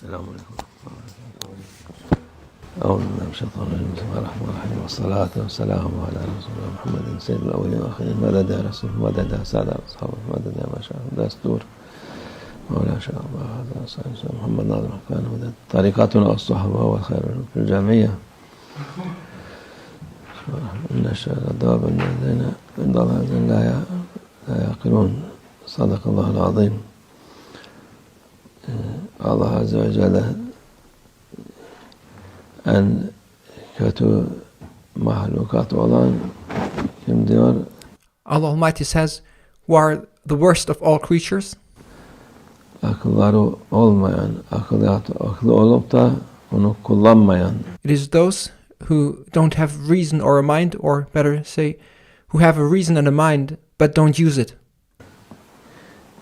السلام عليكم. أعوذ بالله من الشيطان الرجيم. بسم الله الرحمن الرحيم والصلاة والسلام على رسول الله محمد سيد الأولين والآخرين. مدد يا رسول مدد يا سادة أصحابه مدد يا ما شاء الله دستور مولا شاء الله هذا سيدنا محمد ناظر حقاني مدد طريقتنا الصحبة والخير في الجمعية. إن الشر الدواب الذين عند الله لا يعقلون. صدق الله العظيم. Allah Azze ve Celle en kötü mahlukat olan kim diyor? Allah Almighty says, who are the worst of all creatures? Akılları olmayan, akıllı olup da onu kullanmayan. It is those who don't have reason or a mind, or better say, who have a reason and a mind but don't use it.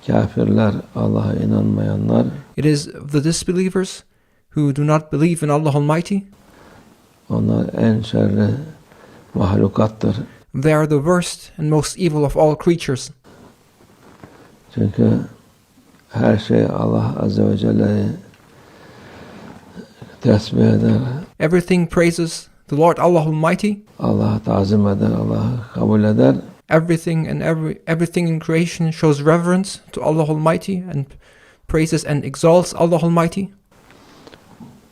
Kafirler, Allah'a inanmayanlar. It is the disbelievers who do not believe in Allah Almighty. Onlar en şerri mahlukattır. They are the worst and most evil of all creatures. Çünkü her şey Allah Azze ve Celle'yi tesbih eder. Everything praises the Lord Allah Almighty. Allah'a tazim eder, Allah'ı kabul eder. Everything and everything in creation shows reverence to Allah Almighty and praises and exalts Allah Almighty.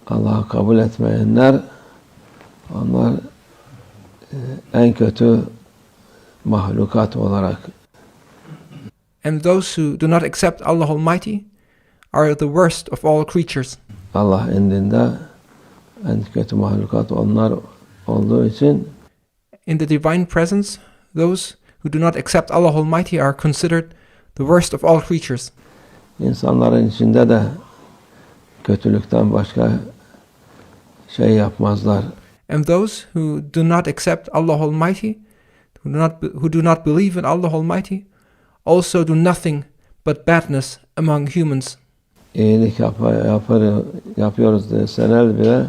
Allah'ı kabul etmeyenler, onlar en kötü mahlukat olarak. And those who do not accept Allah Almighty are the worst of all creatures. Allah indinde en kötü mahlukat onlar olduğu için In the divine presence, those who do not accept Allah Almighty are considered the worst of all creatures. insanların içinde de kötülükten başka şey yapmazlar. And those who do not accept Allah Almighty, who do not believe in Allah Almighty, also do nothing but badness among humans. İyilik yapıyoruz deseler bile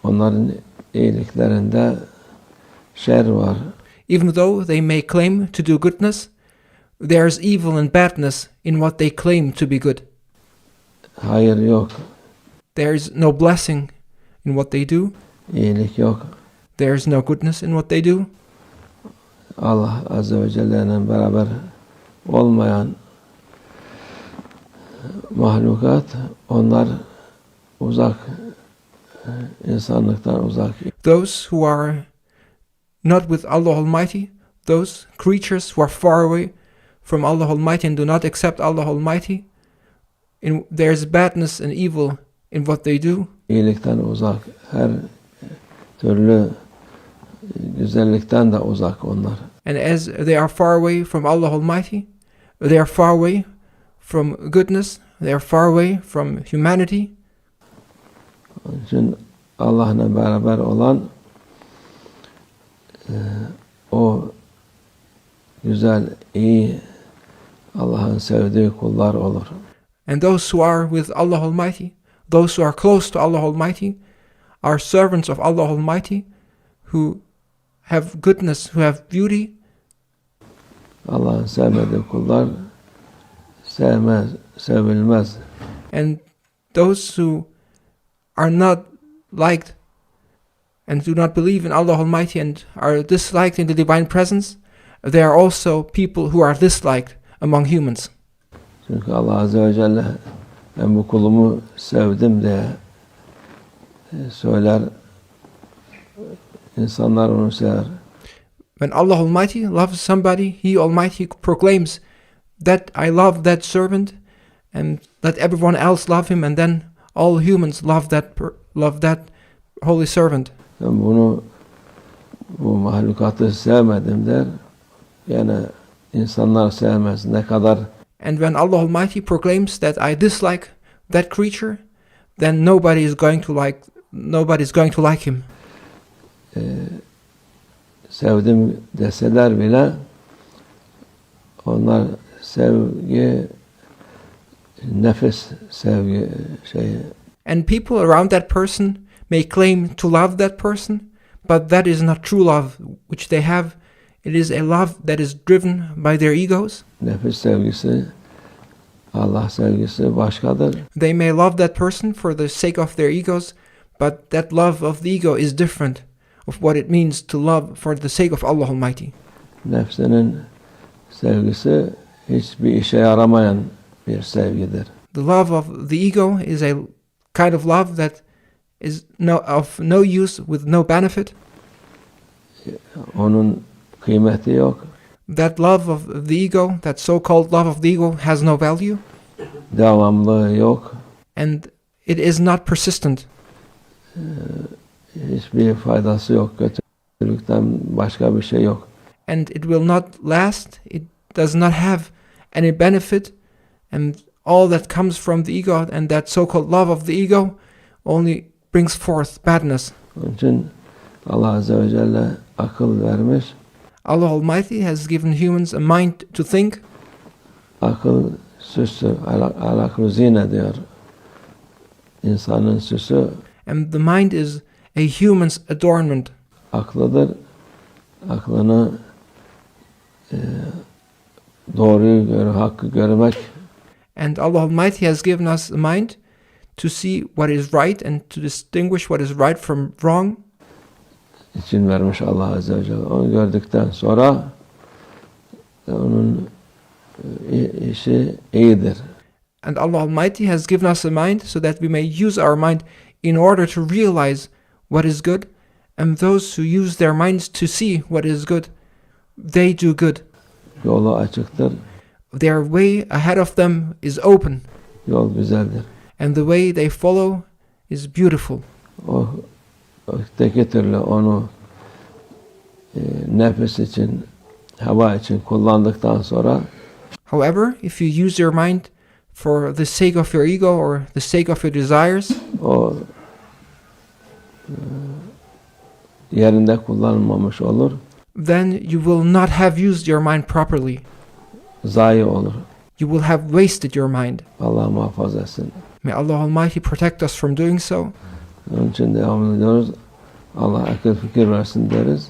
onların iyiliklerinde şer var. Even though they may claim to do goodness, there is evil and badness in what they claim to be good. Hayır yok. There is no blessing in what they do. İyilik yok. There is no goodness in what they do. Allah Azze ve Celle'nin beraber olmayan mahlukat, onlar uzak, insanlıktan uzak. Those who are not with Allah Almighty, those creatures who are far away from Allah Almighty and do not accept Allah Almighty, there is badness and evil in what they do. İyilikten uzak, her türlü güzellikten de uzak onlar. And as they are far away from Allah Almighty, they are far away from goodness, they are far away from humanity. Onun için Allah'la beraber olan o güzel, iyi, Allah'ın sevdiği kullar olur. And those who are with Allah Almighty, those who are close to Allah Almighty, are servants of Allah Almighty, who have goodness, who have beauty. Allah'ın sevmediği kullar sevilmez. And those who are not liked and do not believe in Allah Almighty and are disliked in the divine presence, they are also people who are disliked among humans. Çünkü Allah Azze ve Celle ben bu kulumu sevdim diye söyler. İnsanlar onu sever. When Allah Almighty loves somebody, He Almighty proclaims that I love that servant, and let everyone else love him, and then all humans love that holy servant. Ben bu mahlukatı sevmedim der. Yani insanlar sevmez. Ne kadar And when Allah Almighty proclaims that I dislike that creature, then nobody's going to like him. Sevdim deseler bile onlar sevgi, nefis sevgi şeyi. And people around that person may claim to love that person, but that is not true love which they have. It is a love that is driven by their egos. Nefis sevgisi Allah sevgisi başkadır. They may love that person for the sake of their egos, but that love of the ego is different of what it means to love for the sake of Allah Almighty. Nefsinin sevgisi hiçbir işe yaramayan bir sevgidir. The love of the ego is a kind of love that is of no use, with no benefit. Onun kıymeti yok. That love of the ego, that so-called love of the ego, has no value, Devamlılığı yok. and it is not persistent. Hiçbir faydası yok. Kötülükten başka bir şey yok. And it will not last. It does not have any benefit, and all that comes from the ego and that so-called love of the ego only brings forth badness. Onun için Allah Azze ve Celle akıl vermiş. Allah Almighty has given humans a mind to think, Akıl süsü, alakru zine diyor. İnsanın süsü and the mind is a human's adornment. aklıdır. Aklını doğruyu hakkı görmek And Allah Almighty has given us a mind to see what is right and to distinguish what is right from wrong. için vermiş Allah Azze ve Celle. Onu gördükten sonra onun işi iyidir. And Allah Almighty has given us a mind so that we may use our mind in order to realize what is good. And those who use their minds to see what is good, they do good. Yolu açıktır. Their way ahead of them is open, Yol güzeldir. and the way they follow is beautiful. O öteki türlü onu nefis için, hava için kullandıktan sonra However, if you use your mind for the sake of your ego or the sake of your desires, o yerinde kullanılmamış olur. then you will not have used your mind properly. Zayi olur. You will have wasted your mind. Allah muhafaza etsin. May Allah Almighty protect us from doing so. Onun için devam ediyoruz. Allah akıl fikir versin deriz.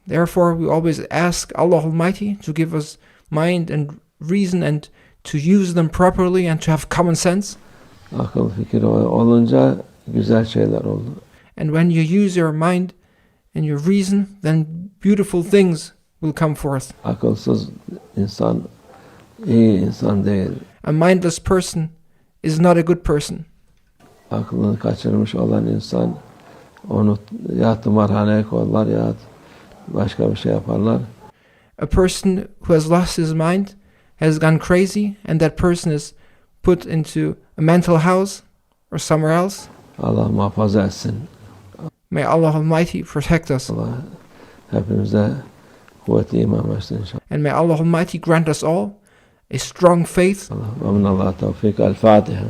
Therefore, we always ask Allah Almighty to give us mind and reason and to use them properly and to have common sense. Akıl fikir olunca güzel şeyler oldu. And when you use your mind and your reason, then beautiful things will come forth. Akılsız insan iyi insan değil. A mindless person is not a good person. Aklını kaçırmış olan insan onu ya tımarhaneye koyarlar ya başka bir şey yaparlar. A person who has lost his mind has gone crazy, and that person is put into a mental house or somewhere else. Allah muhafaza etsin. May Allah Almighty protect us. Allah hepimize kuvvet-i iman versin inşallah. And may Allah Almighty grant us all a strong faith. Allah ve minallah tevfik. El Fatiha.